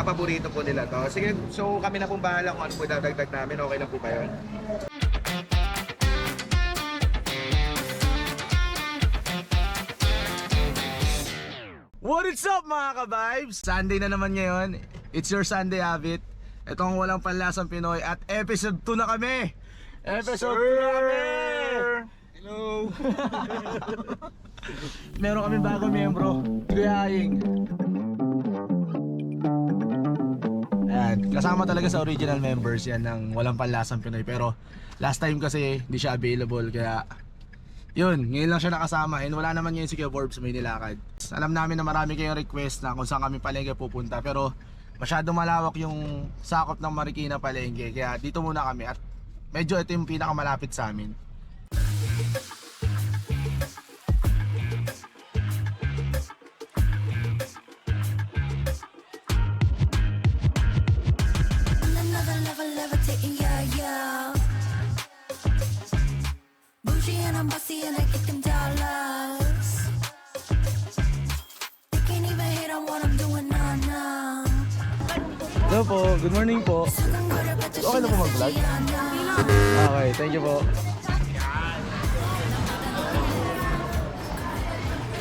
paborito po nila to. Sige, so kami na pong bahala kung ano po dadagdag namin. Okay lang po ba yun? What is up mga ka-vibes? Sunday na naman ngayon. It's your Sunday habit. Ito ang walang panlasang Pinoy at episode 2 na kami. Episode 2 na kami. Hello. Meron kami bagong miyembro, Kuya Aing. Ayan, kasama talaga sa original members yan ng walang panlasang Pinoy. Pero last time kasi hindi siya available kaya yun, ngayon lang siya nakasama. And wala naman ngayon si Kuya Forbes, may nilakad. Alam namin na marami kayong request na kung saan kami palengke pupunta, pero masyado malawak yung sakop ng Marikina palengke, kaya dito muna kami. At medyo ito yung pinakamalapit sa amin. I'm bossy and I get them dollars. They can't even hate on what I'm doing now. Hello po, good morning po. Okay na po mag-vlog? Okay, thank you po.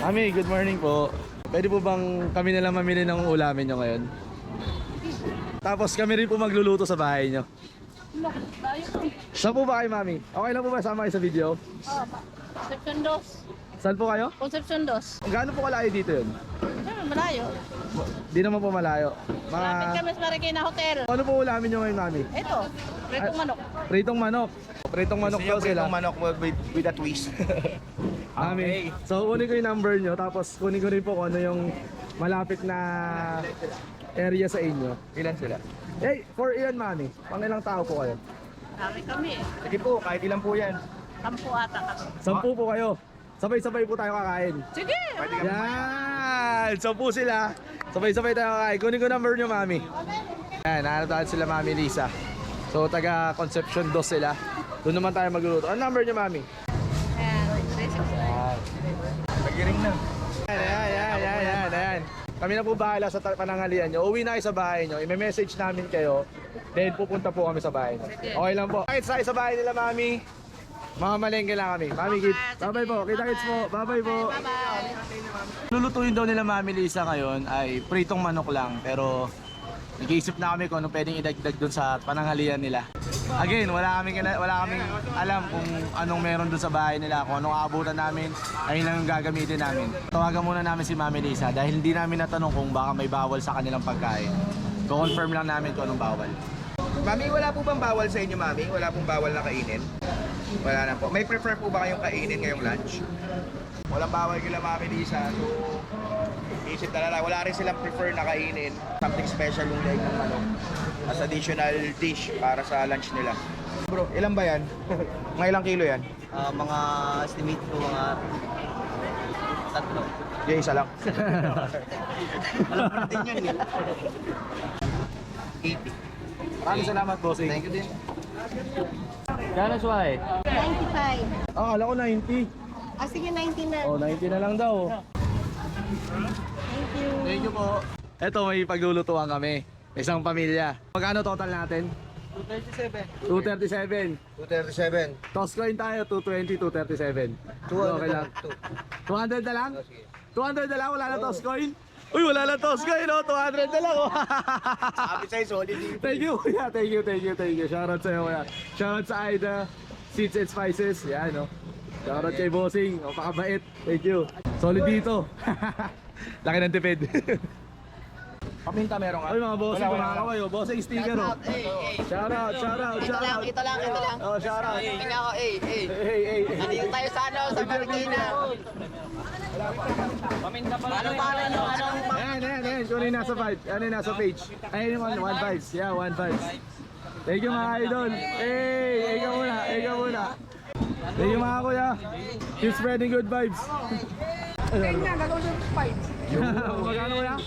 Mami, good morning po. Pwede po bang kami na lang mamili ng ulamin nyo ngayon? Tapos kami rin po magluluto sa bahay nyo. Saan po ba kayo, Mami? Okay lang po ba sama kayo sa video? Oo, Concepcion 2. Saan po kayo? Concepcion 2. Gaano po kalayo dito yun? Malayo. Di naman po malayo. Malapit kami sa Marikina Hotel. Ano po ulamin nyo ngayon, Mami? Ito, pritong manok. Pritong manok. Pritong manok daw sila. Yung manok with a twist. Mami, so kunin ko yung number nyo, tapos kunin ko rin po kung ano yung malapit na area sa inyo. Ilan sila? Hey, for iyan, Mami, pang ilang tao po kayo? Dami kami. Sige po, kahit ilan po yan. 10 ata kami. 10 po kayo. Sabay-sabay po tayo kakain. Sige! Pwede kami. Yan! 10 sila. Sabay-sabay tayo kakain. Kunin ko number nyo, Mami. Yan, nahanap sila Mami Lisa. So, taga Concepcion 2 sila. Doon naman tayo magluluto. Ano number nyo, Mami? Ayan, 369. Nagiring na. Ayan. Kami na po bahala sa panangalian nyo. Uwi na kayo sa bahay nyo. I-message namin kayo. Then pupunta po kami sa bahay nyo. Okay lang po. Kahit sa bahay nila, Mami. Mga malengke lang kami. Mami, bye-bye po. Kita-kits po. Bye-bye po. Bye-bye. Lulutuin daw nila Mami Lisa ngayon ay pritong manok lang. Pero nag-iisip na kami kung anong pwedeng idagdag dun sa pananghalian nila. Again, wala kaming alam kung anong meron dun sa bahay nila. Kung anong aabutan namin, ayun lang yung gagamitin namin. Tawagan muna namin si Mami Lisa dahil hindi namin natanong kung baka may bawal sa kanilang pagkain. Co-confirm lang namin kung anong bawal. Mami, wala po bang bawal sa inyo, Mami? Wala pong bawal na kainin? Wala na po. May prefer po ba kayong kainin ngayong lunch? Walang bawal kila Mami Lisa. So, isip na lang. Wala rin silang prefer na kainin. Something special yung leg ng manok. As additional dish para sa lunch nila. Bro, ilan ba yan? Mga ilang kilo yan? Mga estimate ko mga 3. Yung isa lang. Alam ko natin yun eh. 80. Maraming salamat, bossing. Thank you din. Gano'n suway? 95. Akala ko 90. Ah, sige, 90 na. Oh, 90 na lang daw. Thank you. Thank you po. Eto, may paglulutuan kami. Isang pamilya. Magkano total natin? 237. 237. Toss coin tayo, 220, 237. 200 Okay lang. 200 na lang? sige. 200 na lang, wala na toss coin? Uy, wala na toss coin, no? 200 na lang, oh. Sabi sa'yo, solid. Thank you, kuya. Thank you. Shoutout sa'yo, kuya. Shoutout sa Aida, Seeds and Spices. Yan, no? Shoutout kay Bossing. O, pakabait. Thank you. Solid dito. Laki ng tipid. Paminta meron ka? Uy, mga bossing, Wala, wala, kumakaway, oh. Bossing sticker, oh. Shoutout. Ito lang. Oh, shoutout. Tingnan ko, Hey. Nandito tayo sa sa Marikina. Ano pala nyo? Ayan. Kung ano yung nasa page. Ano yung nasa page? Ayun yung 1 vibes. Yeah, 1 vibes. Thank you mga idol. Hey, ikaw muna. Thank you mga kuya. Keep spreading good vibes. Kanya, gagawin yung 5. Magkano kuya?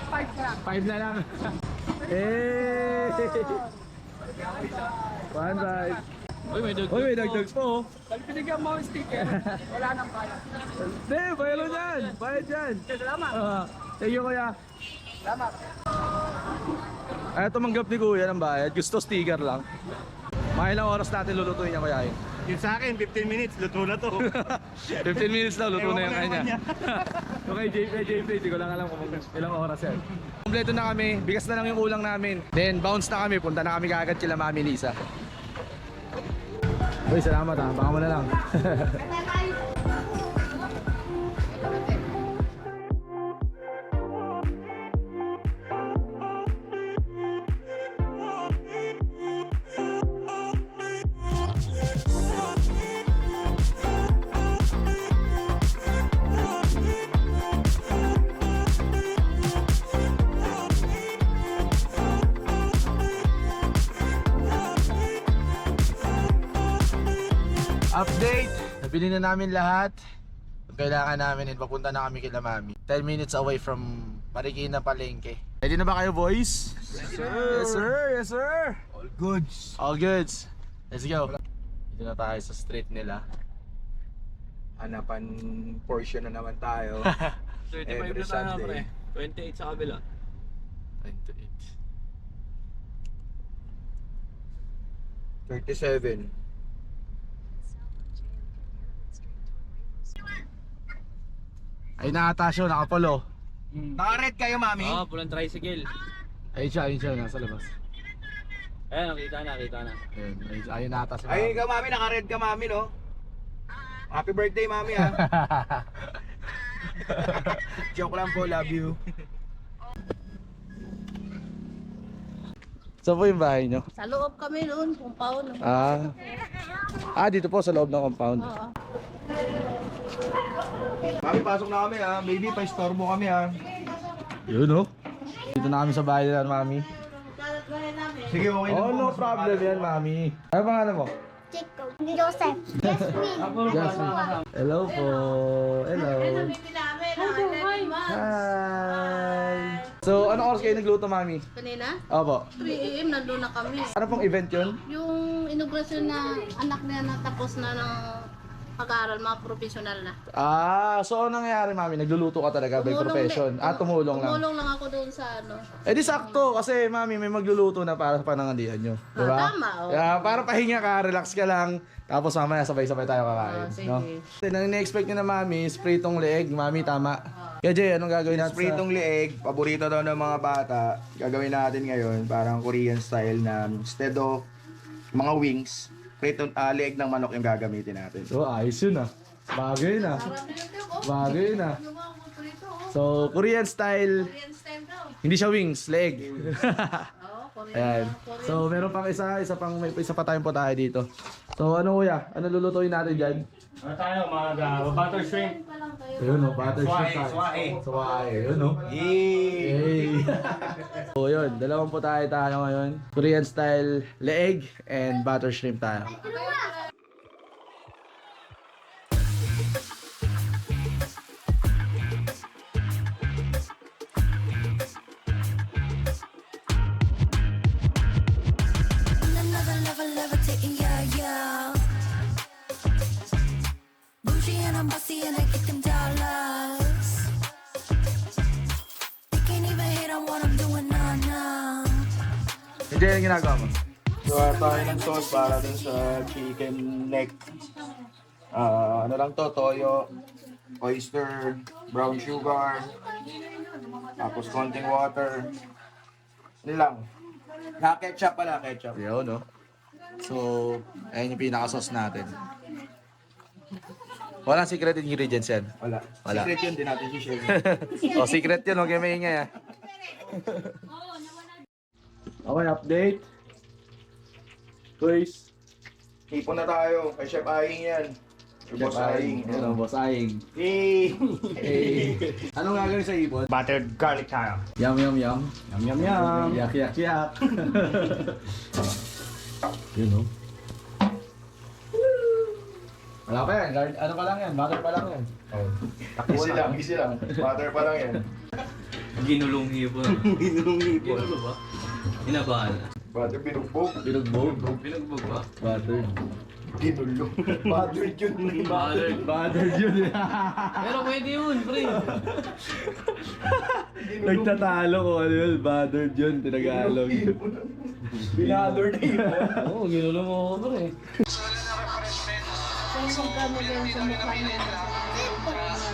5 lang. 5 na lang. Hey! 1 vibe. Uy, may dagdags po. Pag pinigyan mo ang sticker, wala nang bayad. Hindi, bayalo dyan. Bayad dyan. Salamat. Thank you kuya. Salamat. Ay, tumanggap ni Kuya ng bayad. Gusto sticker lang. Mga ilang oras natin lulutuin niya Kuya. Yung sa akin, 15 minutes, luto na to. 15 minutes lang, luto na yung Ewan ko kanya. Okay, JP, di ko lang alam kung ilang oras yan. Kompleto na kami, bigas na lang yung ulang namin. Then bounce na kami, punta na kami kaagad kila Mami Lisa. Uy, salamat ha, baka mo na lang. Update! Nabili na namin lahat. Kung kailangan namin, and papunta na kami kila Mami. 10 minutes away from Marikina Palengke. Ready na ba kayo, boys? Yes, sir! Yes, sir! Yes, sir! All goods. All goods! Let's go! Dito na tayo sa street nila. Hanapan portion na naman tayo. 35 Every na tayo na, Sunday. pre. 28 sa kabila. 37. Ay, nakatasyo, nakapolo. Naka-red kayo, Mami? Oo, pulang tricycle. Ayun siya, nasa labas. Ayan, nakita na. Ayun nakatasyo. Ay, ikaw, Mami. Naka-red ka, Mami, no? Happy birthday, Mami, ha? Joke lang po, love you. Saan po yung bahay nyo? Sa loob kami noon, compound. Dito po sa loob ng compound. Oo. Mami, pasok na kami, ha? Baby, pa-istorbo kami, ha? Yun oh. Dito na kami sa bahay nila, Mami. Sige, okay na Oh, po. no problem yan, Mami. Ano pangalan mo? Chico. Joseph. Jasmine. Jasmine. Hello po. Hello. Hi. So, anong oras kayo nagluto, Mami? Kanina, Opo. 3 AM nandun na kami. Ano pong event yun? Yung inaugurasyon na anak niya na tapos na ng pag-aaral, mga professional na. So anong nangyayari, Mami? Nagluluto ka talaga by profession? Tumulong lang. Tumulong lang ako doon sa ano. Eh di sakto kasi, Mami, may magluluto na para sa panangandihan nyo. Diba? Tama, oh. Para pahinga ka, relax ka lang. Tapos mamaya sabay-sabay tayo kakain. Sige. No? Nang na-expect nyo na, Mami, is pritong leeg. Mami, tama. Kaya Jay, anong gagawin natin Pritong lieg, paborito daw ng mga bata. Gagawin natin ngayon, parang Korean style na instead of mga wings, pritong lieg ng manok yung gagamitin natin. So, ayos yun ah. Bagay na. Bagay na. So, Korean style. Hindi siya wings, leeg. Ayan. So, meron pang may isa pa tayong potahe dito. So, ano kuya? Ano lulutuin natin dyan? Ano tayo, mga butter shrimp. Ayun o, butter shrimp tayo. Swahe. Ayun o. Yay! So, yun. Dalawang potahe tayo ngayon. Korean style leeg and butter shrimp tayo. Another level levitating, yeah, yeah. Bougie and I'm bossy and I get them dollars. They can't even hate on what I'm doing, nah, nah. Hindi yung ginagawa mo. Gawa tayo ng sauce para dun sa chicken neck. Ano lang to, toyo, oyster, brown sugar, tapos konting water. Ano lang. Ketchup pala, ketchup. Yun no. So, ayun yung pinaka-sauce natin. Walang secret ingredients yan. Wala. Wala. Secret yun, din natin si-share. O, secret yun, huwag kayo maingay ah. Okay, update. Guys. Ipon na tayo, kay Chef Aing yan. Boss Aing. Ano, Boss Aing. Hey! Hey. Anong gagawin sa ibon? Buttered garlic tayo. Yum, yum, yum. Yum, yum, yum. Yak, yak, yak. Yun no. Wala pa yan. Ano pa lang yan? Butter pa lang yan. Easy lang. Butter pa lang yan. Ginulong hipon. Ginulong hipon. Ginulo ba? Inabahan. Butter binugbog. Binugbog. Binugbog ba? Butter. Ginulo. Bothered yun. Bothered yun. Pero pwede yun, pre. Nagtatalo ko ano yun. Bothered yun. Tinagalog. Binador na yun. Oo, ginulo mo ako, pre.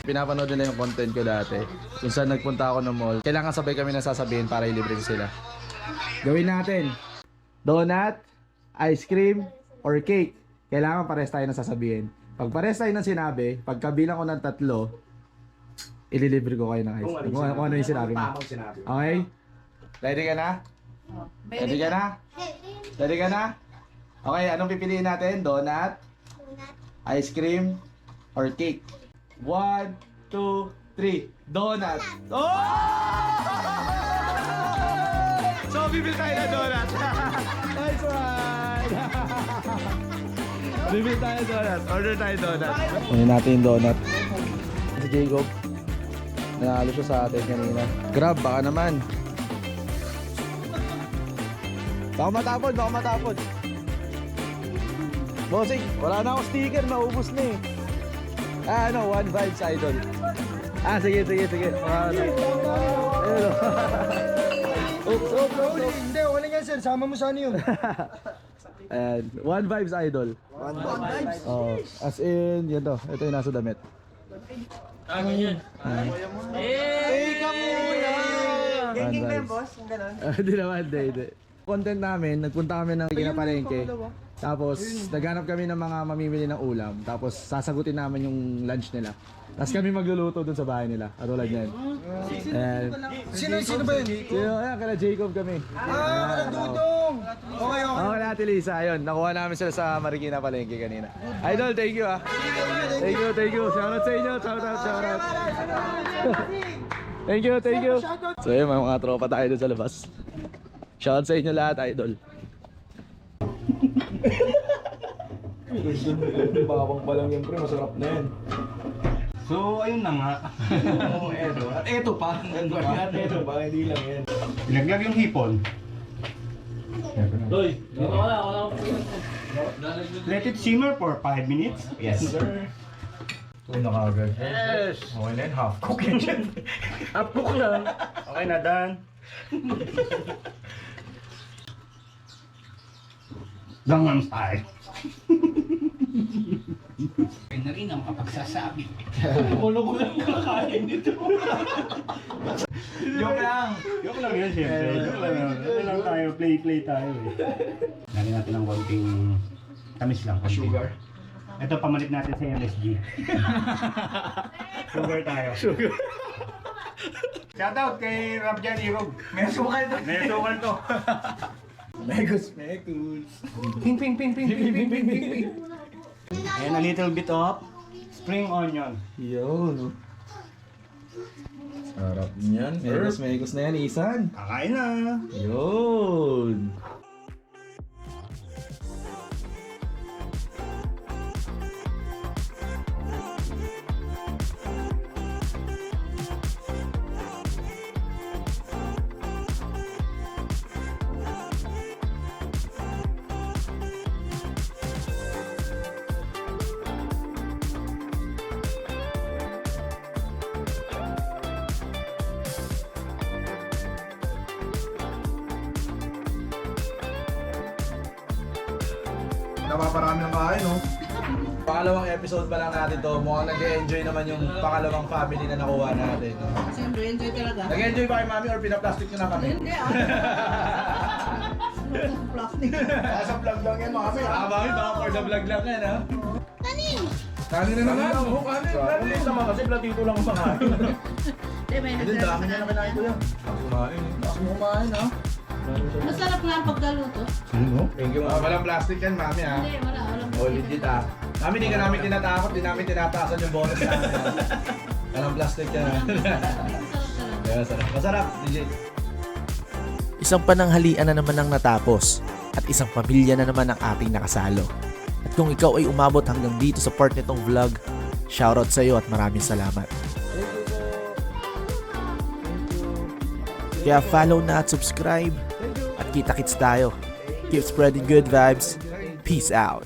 Pinapanood nila yung content ko dati. Kung saan nagpunta ako ng mall. Kailangan sabay kami nasasabihin para ilibre ko sila. Gawin natin. Donut, ice cream, or cake. Kailangan pares tayo nasasabihin. Pag pares tayo ng sinabi, pagkabilang ko ng 3, ililibre ko kayo ng ice cream. Kung ano yung sinabi mo. Okay? Ready ka na? Ready ka na? Ready ka na? Okay, anong pipiliin natin? Donut, ice cream, or cake? 1, 2, 3. Donut. Oh! So, bibili tayo ng donut. Nice one! Bibili tayo ng donut. Order tayo donut. Kunin natin yung donut. Si Jacob. Nanalo siya sa atin kanina. Grab, baka naman. Baka matapon. Bossing, wala na akong sticker. Maubos na eh. Ano, One Vibes Idol. Sige. Ayun o. Hindi, wala nga sir. Sama mo sana yun. Ayan, One Vibes Idol. One vibes. Oh, as in, yan to. Ito yung nasa damit. Ganyan. Gengeng ba yung boss? Yung gano'n? Hindi naman, hindi. Content namin, nagpunta kami ng Palengke. Tapos, naghanap kami ng mga mamimili ng ulam. Tapos, sasagutin namin yung lunch nila. Tapos kami magluluto dun sa bahay nila. Katulad yan. And, Sino ba yun? ayan, kala Jacob kami. Walang dudong! Okay. Okay na, Ate Lisa. Ayun, nakuha namin sila sa Marikina Palengke kanina. Idol, thank you ah. Thank you. Shoutout sa inyo. Shoutout. Thank you. So yun, may mga tropa tayo dun sa labas. Shoutout sa inyo lahat, Idol. Babang pa lang yan, pre. Masarap na yan. So, ayun na nga. Eto pa. Hindi lang yan. Pinaglag yung hipon. Doy, dito ka na. Let it simmer for 5 minutes. Yes, sir. Tuna ka agad. Yes! Okay na yun, half cook yan dyan. Half cook lang. Okay na, done. Gangnam Style. Kaya na rin ang kapagsasabi. Ulo ko lang kakain dito. Joke lang. Joke lang yun, siyempre. Joke lang yun. Ano lang tayo, play tayo eh. Lagyan natin ng konting tamis lang. Konti. Sugar. Ito, pamalit natin sa MSG. Sugar tayo. Shoutout kay Rabjan Irog. May sukal to. May sukal to. Megus. Ping. And a little bit of spring onion. Yun. Sarap niyan. Megus na yan, Isan. Kakain na. Yun. Napaparami ng kain, no? Pangalawang episode pa lang natin to. Mukhang nag-enjoy naman yung pangalawang family na nakuha natin. No? Siyempre, enjoy talaga. Nag-enjoy ba kay mami or pinaplastic nyo na kami? Hindi plastic. Sa vlog lang yan, mami. Mami, baka for sa vlog lang yan, ha? Kanin! Kanin na naman. Kanin naman kasi platito lang ang makain. Hindi, dami niya na kinain ko yan. Ako kumain, ha? Masarap nga ang pagkaluto. Thank you, mami. Walang plastic yan, mami, ha? Hindi, wala. Oh, legit, ha? Mami, di ka namin tinatakot, di namin tinataasan yung bonus namin. Walang plastic yan, ha? Masarap talaga. Masarap, legit. Isang pananghalian na naman ang natapos at isang pamilya na naman ang ating nakasalo. At kung ikaw ay umabot hanggang dito sa part nitong vlog, shoutout sa iyo at maraming salamat. Kaya follow na at subscribe at kita-kits tayo. Keep spreading good vibes. Peace out.